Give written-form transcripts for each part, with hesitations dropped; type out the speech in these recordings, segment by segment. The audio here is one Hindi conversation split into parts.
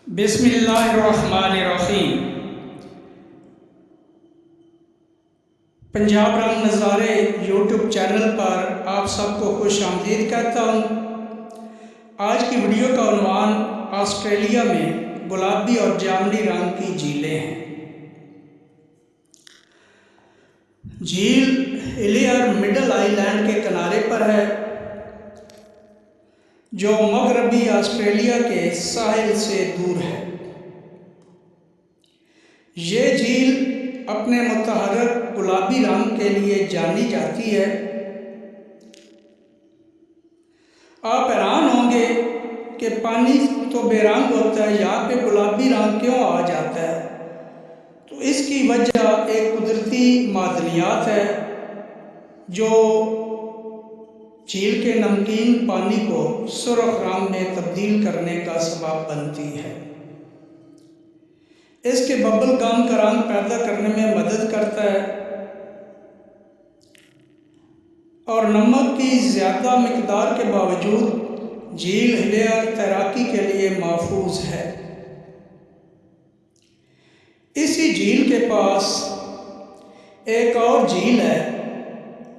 बिस्मिल्लाहिर्रहमानिर्रहीम। पंजाब रंग नज़ारे यूट्यूब चैनल पर आप सबको खुश आमदीद कहता हूँ। आज की वीडियो का उन्वान ऑस्ट्रेलिया में गुलाबी और जामुनी रंग की झीलें हैं। झील हिलियर मिडल आइलैंड के किनारे पर है, जो मगरबी ऑस्ट्रेलिया के साहिल से दूर है। ये झील अपने मुतहर्रिक गुलाबी रंग के लिए जानी जाती है। आप हैरान होंगे कि पानी तो बेरंग होता है, यहाँ पे गुलाबी रंग क्यों आ जाता है। तो इसकी वजह एक कुदरती मादनियात है जो झील के नमकीन पानी को सुर्ख रंग में तब्दील करने का सबब बनती है। इसके बबल गम का रंग पैदा करने में मदद करता है और नमक की ज़्यादा मिकदार के बावजूद झील हिलियर तैराकी के लिए महफूज है। इसी झील के पास एक और झील है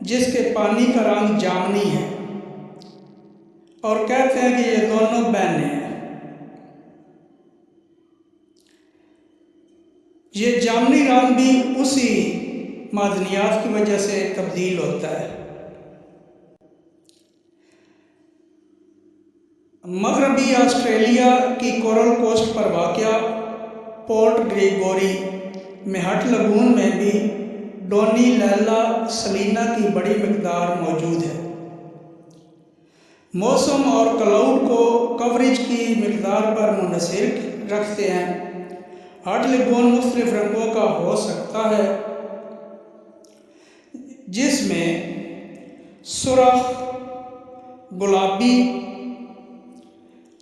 जिसके पानी का रंग जामुनी है और कहते हैं कि ये दोनों बहनें हैं। ये जामुनी रंग भी उसी मादनियात की वजह से तब्दील होता है। मगरबी ऑस्ट्रेलिया की कोरल कोस्ट पर वाक़या पोर्ट ग्रेगोरी में हट लगून में भी डोनी लैला सलीना की बड़ी मिकदार मौजूद है। मौसम और क्लाउड को कवरेज की मिकदार पर मुनहसर रखते हैं। हट लगून मुख्तलिफ रंगों का हो सकता है, जिसमें सुर्ख, गुलाबी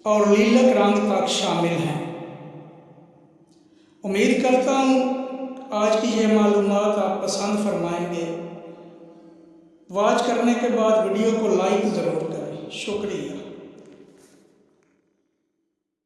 और लीलक रंग तक शामिल हैं। उम्मीद करता हूँ आज की ये मालूमात आप पसंद फरमाएंगे। वॉच करने के बाद वीडियो को लाइक ज़रूर करें। शुक्रिया।